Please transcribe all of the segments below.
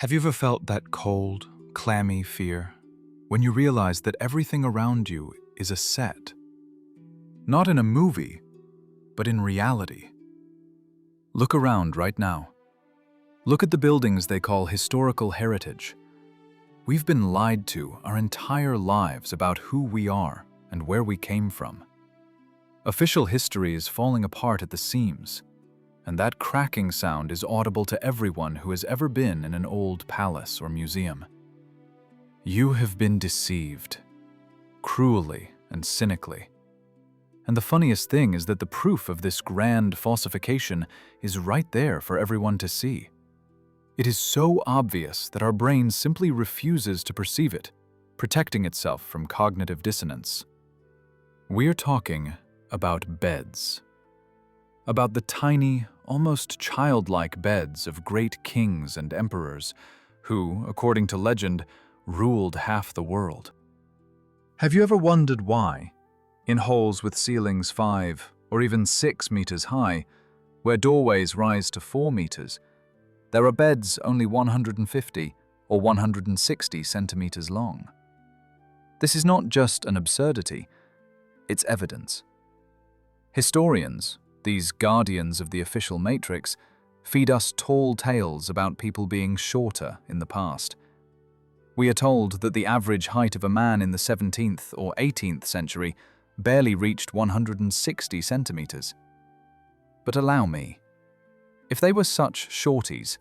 Have you ever felt that cold, clammy fear when you realize that everything around you is a set? Not in a movie, but in reality. Look around right now. Look at the buildings they call historical heritage. We've been lied to our entire lives about who we are and where we came from. Official history is falling apart at the seams, and that cracking sound is audible to everyone who has ever been in an old palace or museum. You have been deceived, cruelly and cynically. And the funniest thing is that the proof of this grand falsification is right there for everyone to see. It is so obvious that our brain simply refuses to perceive it, protecting itself from cognitive dissonance. We're talking about beds. About the tiny, almost childlike beds of great kings and emperors who, according to legend, ruled half the world. Have you ever wondered why, in halls with ceilings 5 or even 6 meters high, where doorways rise to 4 meters, there are beds only 150 or 160 centimeters long? This is not just an absurdity, it's evidence. Historians, these guardians of the official matrix, feed us tall tales about people being shorter in the past. We are told that the average height of a man in the 17th or 18th century barely reached 160 centimeters. But allow me, if they were such shorties,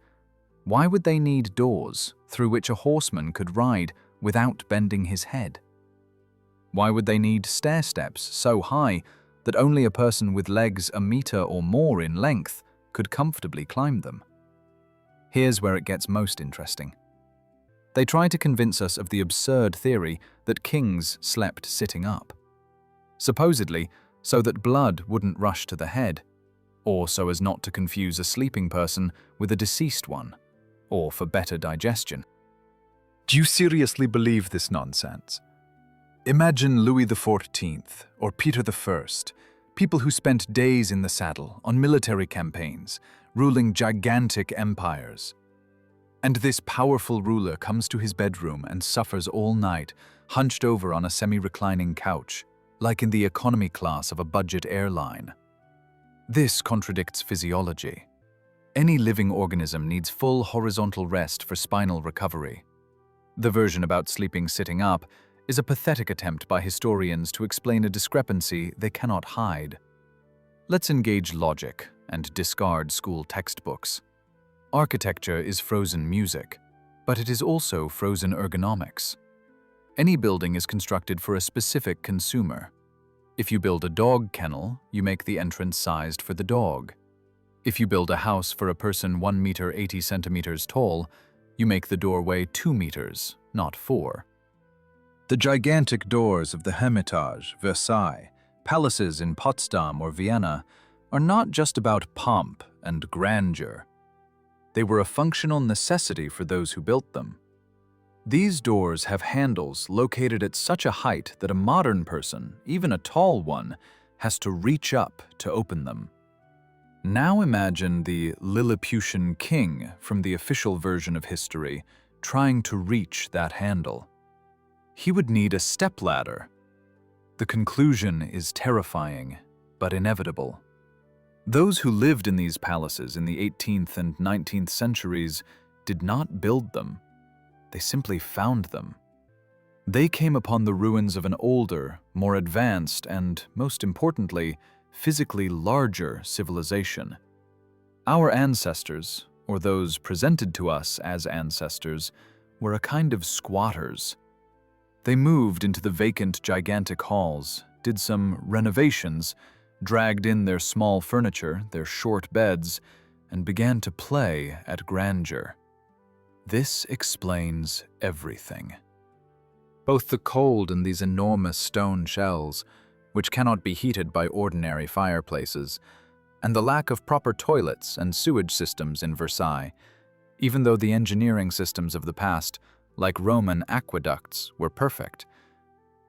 why would they need doors through which a horseman could ride without bending his head? Why would they need stair steps so high that only a person with legs a meter or more in length could comfortably climb them? Here's where it gets most interesting. They try to convince us of the absurd theory that kings slept sitting up. Supposedly, so that blood wouldn't rush to the head, or so as not to confuse a sleeping person with a deceased one, or for better digestion. Do you seriously believe this nonsense? Imagine Louis XIV or Peter I, people who spent days in the saddle on military campaigns, ruling gigantic empires. And this powerful ruler comes to his bedroom and suffers all night, hunched over on a semi-reclining couch, like in the economy class of a budget airline. This contradicts physiology. Any living organism needs full horizontal rest for spinal recovery. The version about sleeping sitting up is a pathetic attempt by historians to explain a discrepancy they cannot hide. Let's engage logic and discard school textbooks. Architecture is frozen music, but it is also frozen ergonomics. Any building is constructed for a specific consumer. If you build a dog kennel, you make the entrance sized for the dog. If you build a house for a person 1 meter 80 centimeters tall, you make the doorway 2 meters, not 4. The gigantic doors of the Hermitage, Versailles, palaces in Potsdam or Vienna are not just about pomp and grandeur. They were a functional necessity for those who built them. These doors have handles located at such a height that a modern person, even a tall one, has to reach up to open them. Now imagine the Lilliputian king from the official version of history trying to reach that handle. He would need a stepladder. The conclusion is terrifying, but inevitable. Those who lived in these palaces in the 18th and 19th centuries did not build them. They simply found them. They came upon the ruins of an older, more advanced, and, most importantly, physically larger civilization. Our ancestors, or those presented to us as ancestors, were a kind of squatters. They moved into the vacant, gigantic halls, did some renovations, dragged in their small furniture, their short beds, and began to play at grandeur. This explains everything. Both the cold in these enormous stone shells, which cannot be heated by ordinary fireplaces, and the lack of proper toilets and sewage systems in Versailles, even though the engineering systems of the past, like Roman aqueducts, were perfect.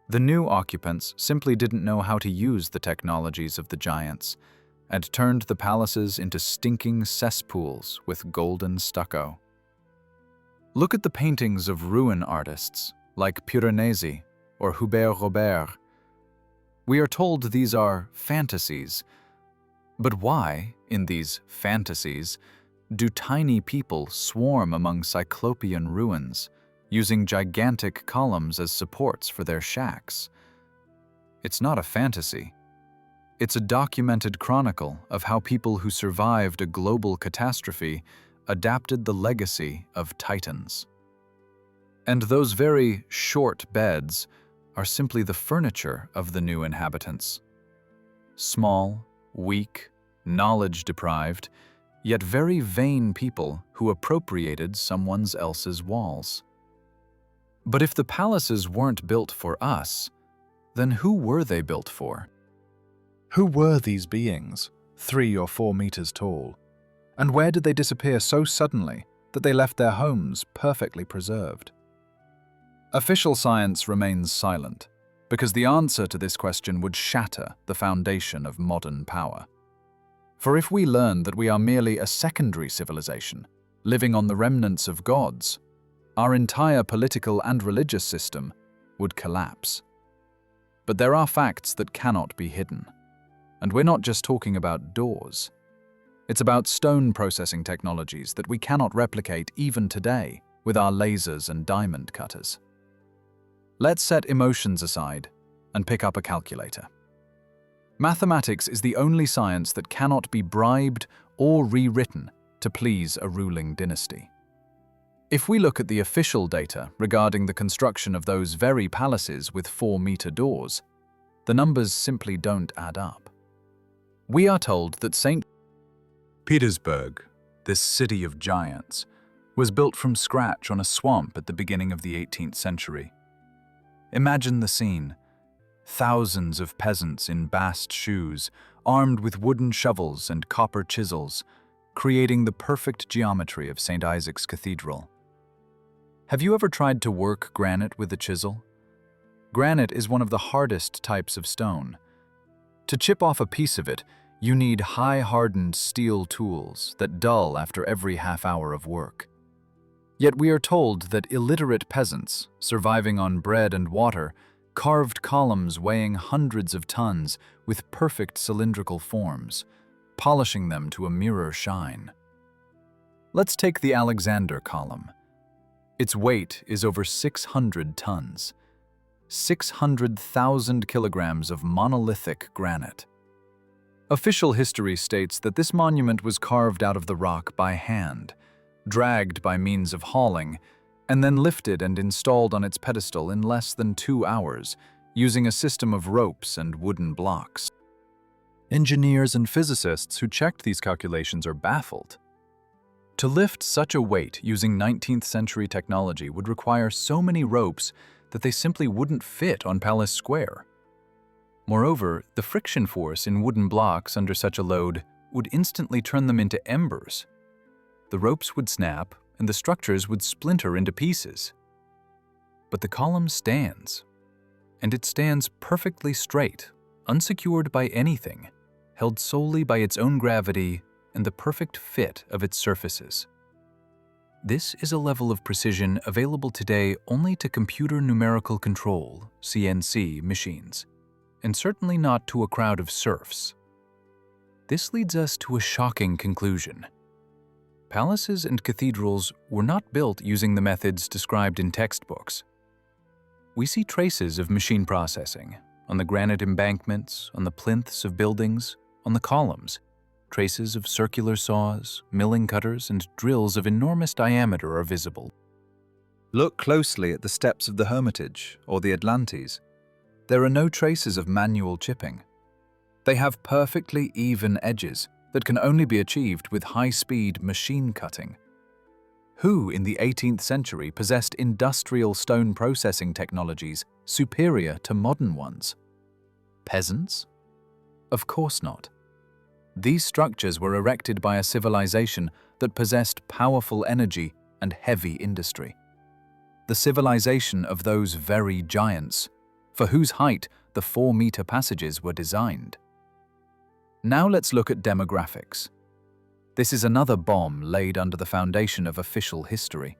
The new occupants simply didn't know how to use the technologies of the giants, and turned the palaces into stinking cesspools with golden stucco. Look at the paintings of ruin artists like Piranesi or Hubert Robert. We are told these are fantasies. But why, in these fantasies, do tiny people swarm among cyclopean ruins, using gigantic columns as supports for their shacks? It's not a fantasy. It's a documented chronicle of how people who survived a global catastrophe adapted the legacy of titans. And those very short beds are simply the furniture of the new inhabitants. Small, weak, knowledge-deprived, yet very vain people who appropriated someone else's walls. But if the palaces weren't built for us, then who were they built for? Who were these beings, 3 or 4 meters tall? And where did they disappear so suddenly that they left their homes perfectly preserved? Official science remains silent, because the answer to this question would shatter the foundation of modern power. For if we learn that we are merely a secondary civilization, living on the remnants of gods, our entire political and religious system would collapse. But there are facts that cannot be hidden. And we're not just talking about doors. It's about stone processing technologies that we cannot replicate even today with our lasers and diamond cutters. Let's set emotions aside and pick up a calculator. Mathematics is the only science that cannot be bribed or rewritten to please a ruling dynasty. If we look at the official data regarding the construction of those very palaces with 4-meter doors, the numbers simply don't add up. We are told that St. Petersburg, this city of giants, was built from scratch on a swamp at the beginning of the 18th century. Imagine the scene. Thousands of peasants in bast shoes, armed with wooden shovels and copper chisels, creating the perfect geometry of St. Isaac's Cathedral. Have you ever tried to work granite with a chisel? Granite is one of the hardest types of stone. To chip off a piece of it, you need high-hardened steel tools that dull after every half hour of work. Yet we are told that illiterate peasants, surviving on bread and water, carved columns weighing hundreds of tons with perfect cylindrical forms, polishing them to a mirror shine. Let's take the Alexander column. Its weight is over 600 tons. 600,000 kilograms of monolithic granite. Official history states that this monument was carved out of the rock by hand, dragged by means of hauling, and then lifted and installed on its pedestal in less than 2 hours, using a system of ropes and wooden blocks. Engineers and physicists who checked these calculations are baffled. To lift such a weight using 19th century technology would require so many ropes that they simply wouldn't fit on Palace Square. Moreover, the friction force in wooden blocks under such a load would instantly turn them into embers. The ropes would snap, and the structures would splinter into pieces. But the column stands, and it stands perfectly straight, unsecured by anything, held solely by its own gravity and the perfect fit of its surfaces. This is a level of precision available today only to computer numerical control, CNC, machines, and certainly not to a crowd of serfs. This leads us to a shocking conclusion. Palaces and cathedrals were not built using the methods described in textbooks. We see traces of machine processing on the granite embankments, on the plinths of buildings, on the columns. Traces of circular saws, milling cutters, and drills of enormous diameter are visible. Look closely at the steps of the Hermitage or the Atlantes. There are no traces of manual chipping. They have perfectly even edges that can only be achieved with high-speed machine cutting. Who in the 18th century possessed industrial stone processing technologies superior to modern ones? Peasants? Of course not. These structures were erected by a civilization that possessed powerful energy and heavy industry. The civilization of those very giants, for whose height the 4-meter passages were designed. Now let's look at demographics. This is another bomb laid under the foundation of official history.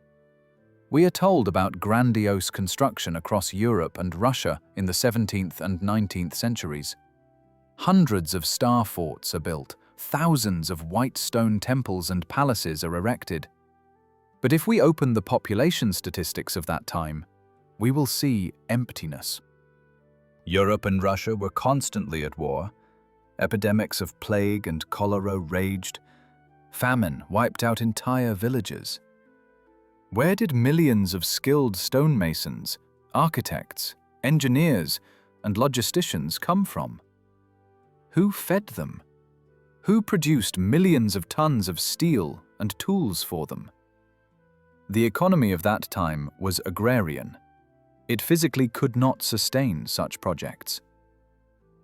We are told about grandiose construction across Europe and Russia in the 17th and 19th centuries. Hundreds of star forts are built, thousands of white stone temples and palaces are erected. But if we open the population statistics of that time, we will see emptiness. Europe and Russia were constantly at war. Epidemics of plague and cholera raged. Famine wiped out entire villages. Where did millions of skilled stonemasons, architects, engineers, and logisticians come from? Who fed them? Who produced millions of tons of steel and tools for them? The economy of that time was agrarian. It physically could not sustain such projects.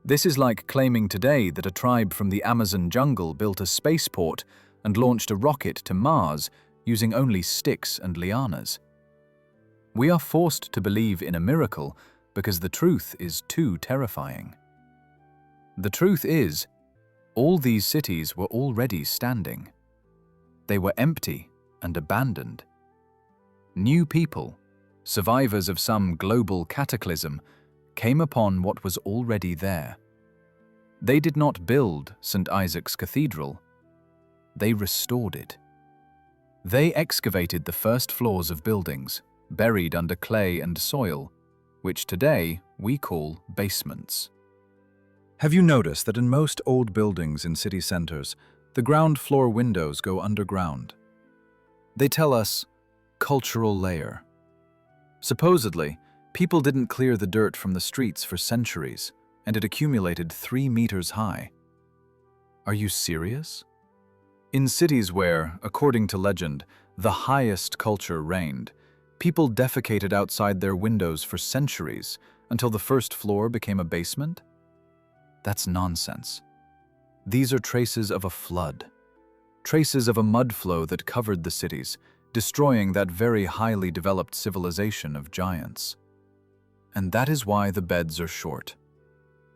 This is like claiming today that a tribe from the Amazon jungle built a spaceport and launched a rocket to Mars using only sticks and lianas. We are forced to believe in a miracle because the truth is too terrifying. The truth is, all these cities were already standing. They were empty and abandoned. New people, survivors of some global cataclysm, came upon what was already there. They did not build St. Isaac's Cathedral. They restored it. They excavated the first floors of buildings, buried under clay and soil, which today we call basements. Have you noticed that in most old buildings in city centers, the ground floor windows go underground? They tell us, cultural layer. Supposedly, people didn't clear the dirt from the streets for centuries, and it accumulated 3 meters high. Are you serious? In cities where, according to legend, the highest culture reigned, people defecated outside their windows for centuries until the first floor became a basement? That's nonsense. These are traces of a flood, traces of a mud flow that covered the cities, destroying that very highly developed civilization of giants. And that is why the beds are short.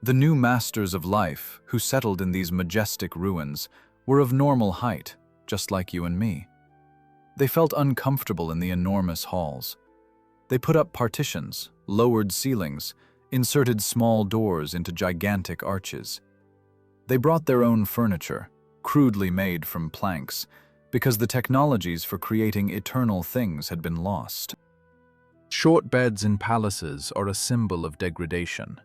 The new masters of life, who settled in these majestic ruins, were of normal height, just like you and me. They felt uncomfortable in the enormous halls. They put up partitions, lowered ceilings, inserted small doors into gigantic arches. They brought their own furniture, crudely made from planks, because the technologies for creating eternal things had been lost. Short beds in palaces are a symbol of degradation.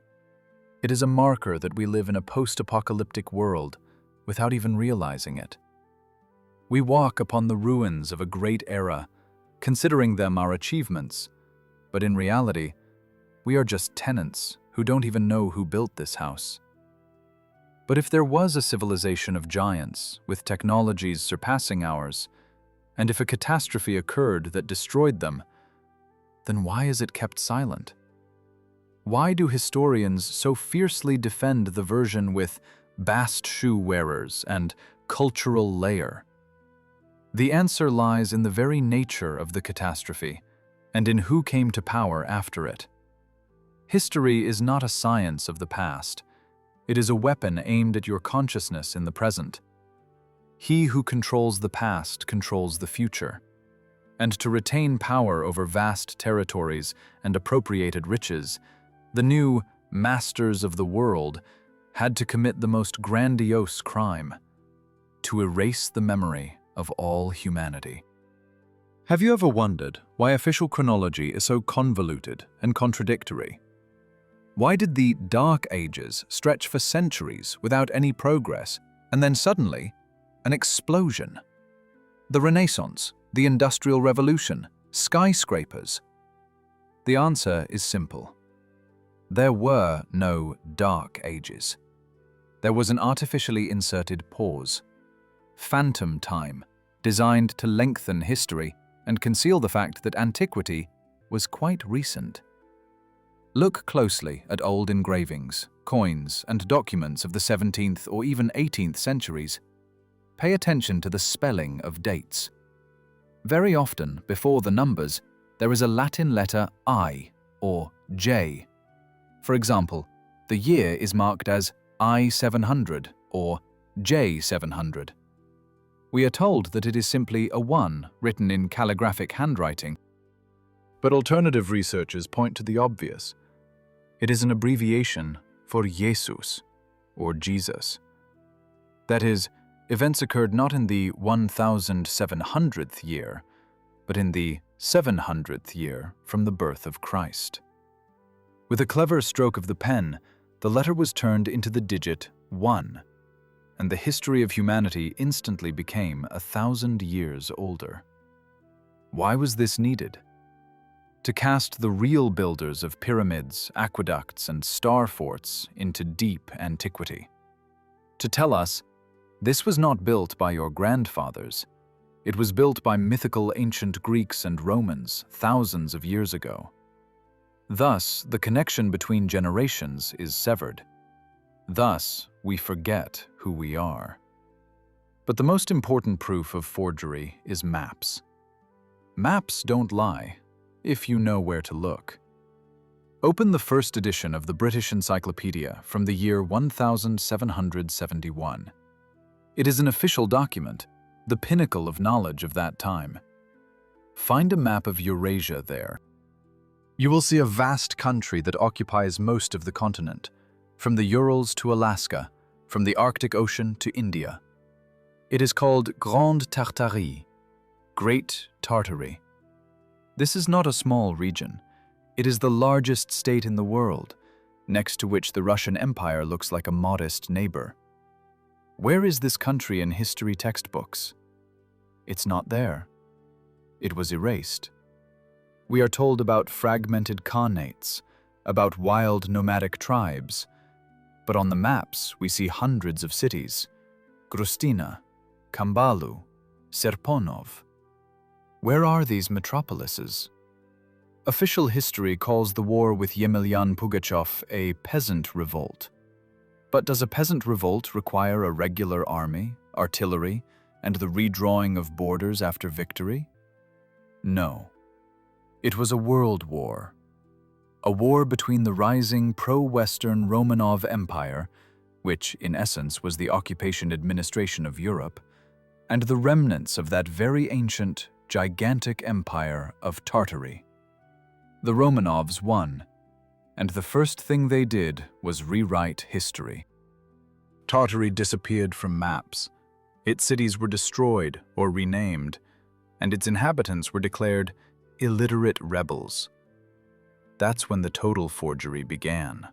It is a marker that we live in a post-apocalyptic world without even realizing it. We walk upon the ruins of a great era, considering them our achievements, but in reality, we are just tenants who don't even know who built this house. But if there was a civilization of giants with technologies surpassing ours, and if a catastrophe occurred that destroyed them, then why is it kept silent? Why do historians so fiercely defend the version with bast shoe wearers and cultural layer? The answer lies in the very nature of the catastrophe and in who came to power after it. History is not a science of the past. It is a weapon aimed at your consciousness in the present. He who controls the past controls the future. And to retain power over vast territories and appropriated riches, the new masters of the world had to commit the most grandiose crime: to erase the memory of all humanity. Have you ever wondered why official chronology is so convoluted and contradictory? Why did the Dark Ages stretch for centuries without any progress, and then suddenly, an explosion? The Renaissance, the Industrial Revolution, skyscrapers. The answer is simple. There were no Dark Ages. There was an artificially inserted pause. Phantom time, designed to lengthen history and conceal the fact that antiquity was quite recent. Look closely at old engravings, coins, and documents of the 17th or even 18th centuries. Pay attention to the spelling of dates. Very often, before the numbers, there is a Latin letter I or J. For example, the year is marked as I-700 or J-700. We are told that it is simply a 1 written in calligraphic handwriting, But alternative researchers point to the obvious. It is an abbreviation for Jesus, or Jesus. That is, events occurred not in the 1700th year, but in the 700th year from the birth of Christ. With a clever stroke of the pen, the letter was turned into the digit 1, and the history of humanity instantly became 1,000 years older. Why was this needed? To cast the real builders of pyramids, aqueducts, and star forts into deep antiquity. To tell us, this was not built by your grandfathers. It was built by mythical ancient Greeks and Romans thousands of years ago. Thus, the connection between generations is severed. Thus, we forget who we are. But the most important proof of forgery is maps. Maps don't lie, if you know where to look. Open the first edition of the British Encyclopedia from the year 1771. It is an official document, the pinnacle of knowledge of that time. Find a map of Eurasia there. You will see a vast country that occupies most of the continent, from the Urals to Alaska, from the Arctic Ocean to India. It is called Grande Tartarie, Great Tartary. This is not a small region. It is the largest state in the world, next to which the Russian Empire looks like a modest neighbor. Where is this country in history textbooks? It's not there. It was erased. We are told about fragmented khanates, about wild nomadic tribes, but on the maps we see hundreds of cities: Grustina, Kambalu, Serponov. Where are these metropolises? Official history calls the war with Yemelyan Pugachev a peasant revolt. But does a peasant revolt require a regular army, artillery, and the redrawing of borders after victory? No. It was a world war. A war between the rising pro-Western Romanov Empire, which in essence was the occupation administration of Europe, and the remnants of that very ancient, gigantic empire of Tartary. The Romanovs won, and the first thing they did was rewrite history. Tartary disappeared from maps. Its cities were destroyed or renamed, and its inhabitants were declared illiterate rebels. That's when the total forgery began.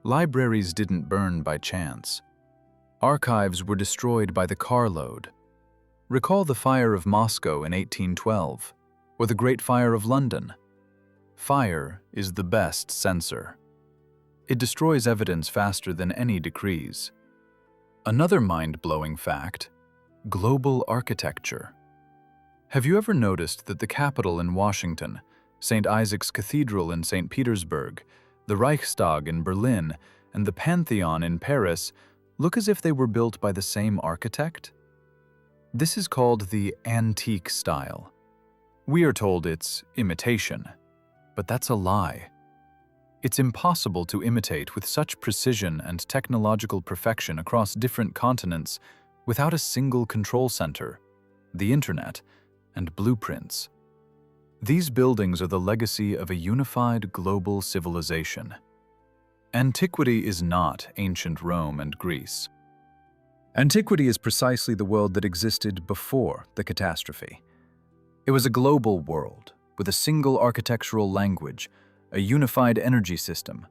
Libraries didn't burn by chance. Archives were destroyed by the carload. Recall the fire of Moscow in 1812, or the Great Fire of London. Fire is the best censor. It destroys evidence faster than any decrees. Another mind-blowing fact: global architecture. Have you ever noticed that the Capitol in Washington, St. Isaac's Cathedral in St. Petersburg, the Reichstag in Berlin, and the Pantheon in Paris look as if they were built by the same architect? This is called the antique style. We are told it's imitation, but that's a lie. It's impossible to imitate with such precision and technological perfection across different continents without a single control center, the internet, and blueprints. These buildings are the legacy of a unified global civilization. Antiquity is not ancient Rome and Greece. Antiquity is precisely the world that existed before the catastrophe. It was a global world with a single architectural language, a unified energy system.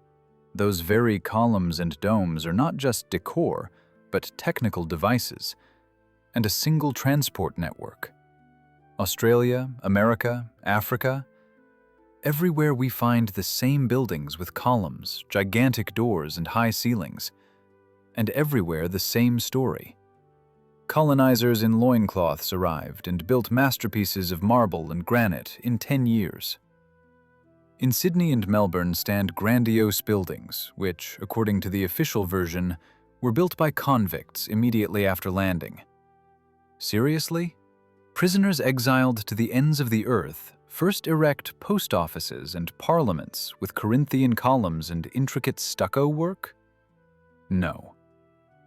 Those very columns and domes are not just decor, but technical devices, and a single transport network. Australia, America, Africa, everywhere we find the same buildings with columns, gigantic doors, and high ceilings. And everywhere the same story. Colonizers in loincloths arrived and built masterpieces of marble and granite in 10 years. In Sydney and Melbourne stand grandiose buildings, which, according to the official version, were built by convicts immediately after landing. Seriously? Prisoners exiled to the ends of the earth first erect post offices and parliaments with Corinthian columns and intricate stucco work? No.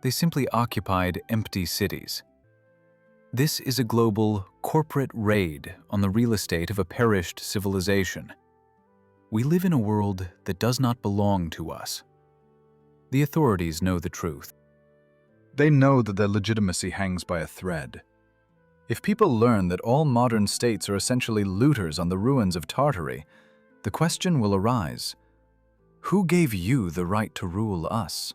They simply occupied empty cities. This is a global corporate raid on the real estate of a perished civilization. We live in a world that does not belong to us. The authorities know the truth. They know that their legitimacy hangs by a thread. If people learn that all modern states are essentially looters on the ruins of Tartary, the question will arise: who gave you the right to rule us?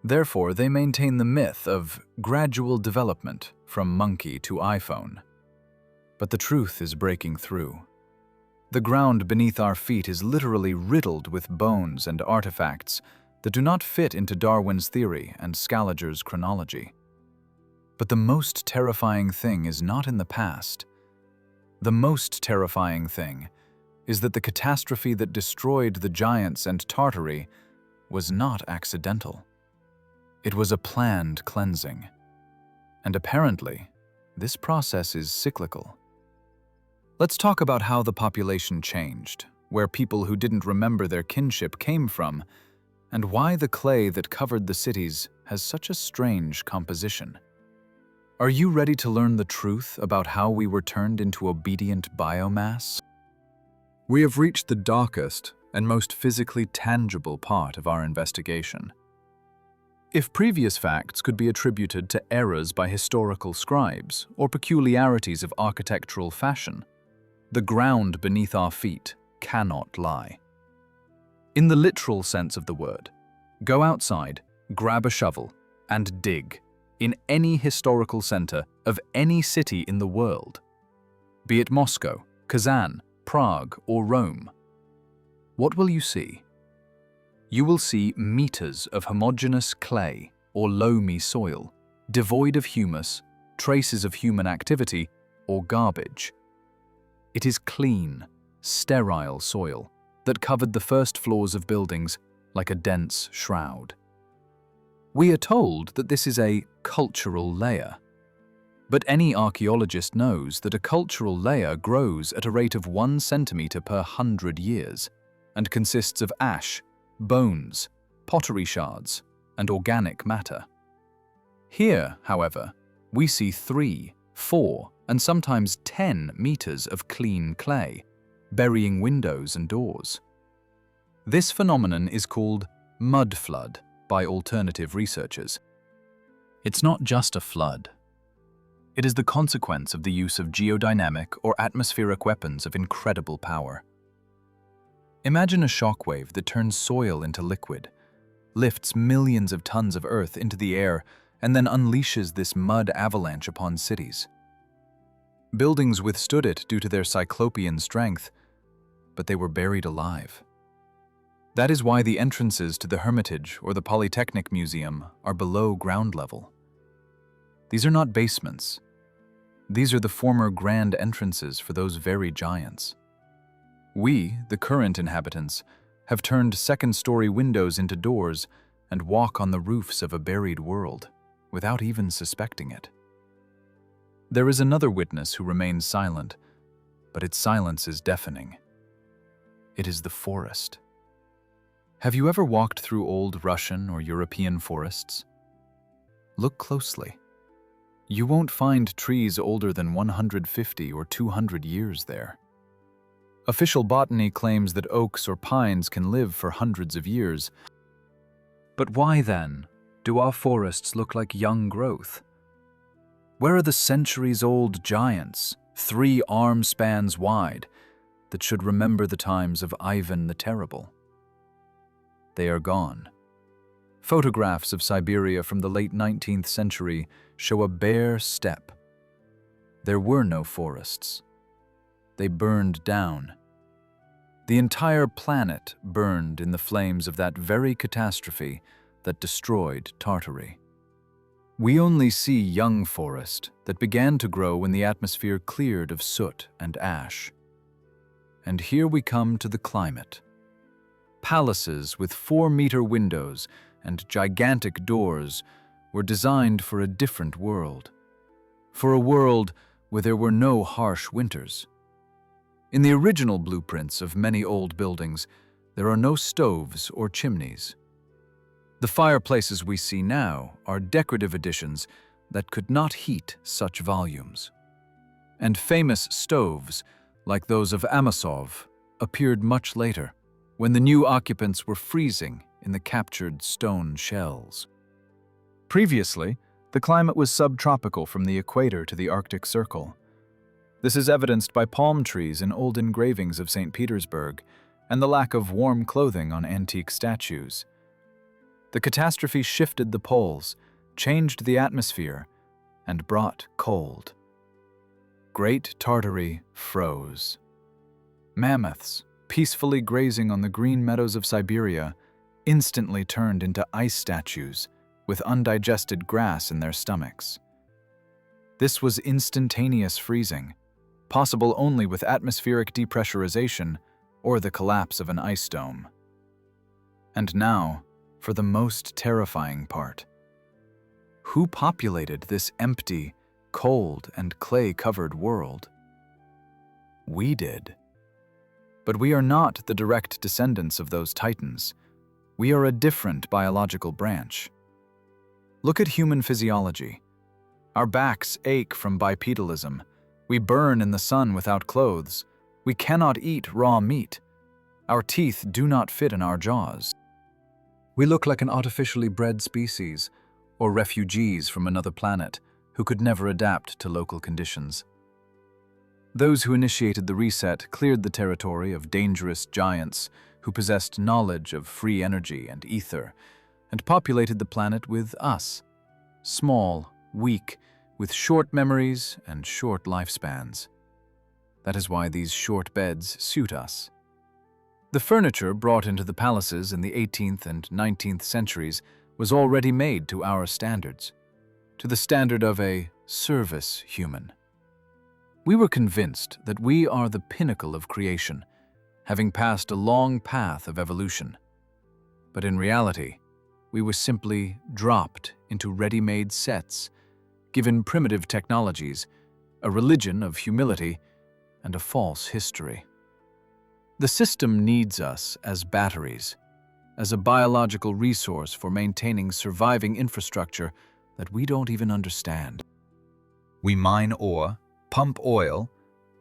Therefore, they maintain the myth of gradual development from monkey to iPhone. But the truth is breaking through. The ground beneath our feet is literally riddled with bones and artifacts that do not fit into Darwin's theory and Scaliger's chronology. But the most terrifying thing is not in the past. The most terrifying thing is that the catastrophe that destroyed the giants and Tartary was not accidental. It was a planned cleansing. And apparently, this process is cyclical. Let's talk about how the population changed, where people who didn't remember their kinship came from, and why the clay that covered the cities has such a strange composition. Are you ready to learn the truth about how we were turned into obedient biomass? We have reached the darkest and most physically tangible part of our investigation. If previous facts could be attributed to errors by historical scribes or peculiarities of architectural fashion, the ground beneath our feet cannot lie. In the literal sense of the word, go outside, grab a shovel, and dig in any historical center of any city in the world, be it Moscow, Kazan, Prague, or Rome. What will you see? You will see meters of homogeneous clay or loamy soil, devoid of humus, traces of human activity, or garbage. It is clean, sterile soil that covered the first floors of buildings like a dense shroud. We are told that this is a cultural layer. But any archaeologist knows that a cultural layer grows at a rate of 1 centimeter per 100 years and consists of ash, bones, pottery shards, and organic matter. Here, however, we see 3, 4, and sometimes 10 meters of clean clay, burying windows and doors. This phenomenon is called mud flood by alternative researchers. It's not just a flood. It is the consequence of the use of geodynamic or atmospheric weapons of incredible power. Imagine a shockwave that turns soil into liquid, lifts millions of tons of earth into the air, and then unleashes this mud avalanche upon cities. Buildings withstood it due to their cyclopean strength, but they were buried alive. That is why the entrances to the Hermitage or the Polytechnic Museum are below ground level. These are not basements. These are the former grand entrances for those very giants. We, the current inhabitants, have turned second-story windows into doors and walk on the roofs of a buried world without even suspecting it. There is another witness who remains silent, but its silence is deafening. It is the forest. Have you ever walked through old Russian or European forests? Look closely. You won't find trees older than 150 or 200 years there. Official botany claims that oaks or pines can live for hundreds of years. But why then do our forests look like young growth? Where are the centuries-old giants, 3 arm spans wide, that should remember the times of Ivan the Terrible? They are gone. Photographs of Siberia from the late 19th century show a bare steppe. There were no forests. They burned down. The entire planet burned in the flames of that very catastrophe that destroyed Tartary. We only see young forest that began to grow when the atmosphere cleared of soot and ash. And here we come to the climate. Palaces with 4-meter windows and gigantic doors were designed for a different world. For a world where there were no harsh winters. In the original blueprints of many old buildings, there are no stoves or chimneys. The fireplaces we see now are decorative additions that could not heat such volumes. And famous stoves, like those of Amasov, appeared much later, when the new occupants were freezing in the captured stone shells. Previously, the climate was subtropical from the equator to the Arctic Circle. This is evidenced by palm trees in old engravings of St. Petersburg and the lack of warm clothing on antique statues. The catastrophe shifted the poles, changed the atmosphere, and brought cold. Great Tartary froze. Mammoths, peacefully grazing on the green meadows of Siberia, instantly turned into ice statues with undigested grass in their stomachs. This was instantaneous freezing, possible only with atmospheric depressurization or the collapse of an ice dome. And now, for the most terrifying part. Who populated this empty, cold, and clay-covered world? We did. But we are not the direct descendants of those titans. We are a different biological branch. Look at human physiology. Our backs ache from bipedalism. We burn in the sun without clothes. We cannot eat raw meat. Our teeth do not fit in our jaws. We look like an artificially bred species, or refugees from another planet who could never adapt to local conditions. Those who initiated the reset cleared the territory of dangerous giants who possessed knowledge of free energy and ether, and populated the planet with us, small, weak, with short memories and short lifespans. That is why these short beds suit us. The furniture brought into the palaces in the 18th and 19th centuries was already made to our standards, to the standard of a service human. We were convinced that we are the pinnacle of creation, having passed a long path of evolution. But in reality, we were simply dropped into ready-made sets, given primitive technologies, a religion of humility, and a false history. The system needs us as batteries, as a biological resource for maintaining surviving infrastructure that we don't even understand. We mine ore, pump oil,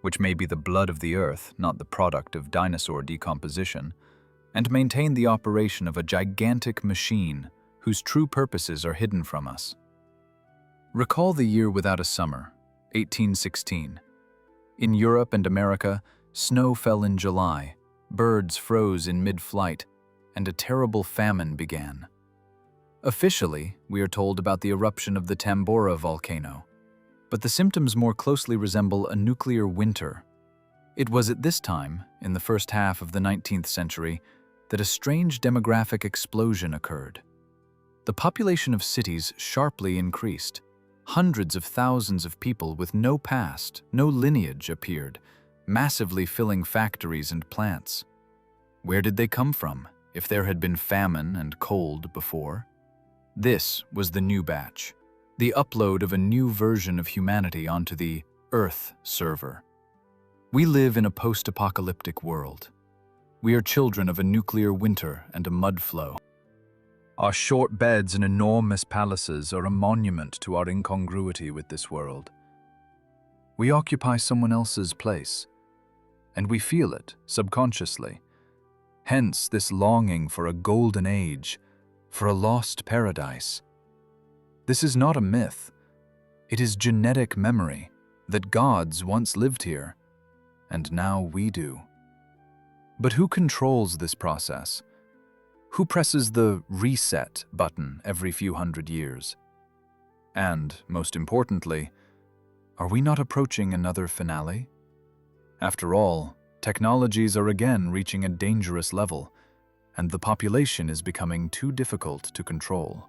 which may be the blood of the earth, not the product of dinosaur decomposition, and maintain the operation of a gigantic machine whose true purposes are hidden from us. Recall the year without a summer, 1816. In Europe and America, snow fell in July, birds froze in mid-flight, and a terrible famine began. Officially, we are told about the eruption of the Tambora volcano, but the symptoms more closely resemble a nuclear winter. It was at this time, in the first half of the 19th century, that a strange demographic explosion occurred. The population of cities sharply increased. Hundreds of thousands of people with no past, no lineage appeared, massively filling factories and plants. Where did they come from, if there had been famine and cold before? This was the new batch, the upload of a new version of humanity onto the Earth server. We live in a post-apocalyptic world. We are children of a nuclear winter and a mud flow. Our short beds and enormous palaces are a monument to our incongruity with this world. We occupy someone else's place, and we feel it subconsciously. Hence this longing for a golden age, for a lost paradise. This is not a myth. It is genetic memory that gods once lived here, and now we do. But who controls this process? Who presses the reset button every few hundred years? And, most importantly, are we not approaching another finale? After all, technologies are again reaching a dangerous level, and the population is becoming too difficult to control.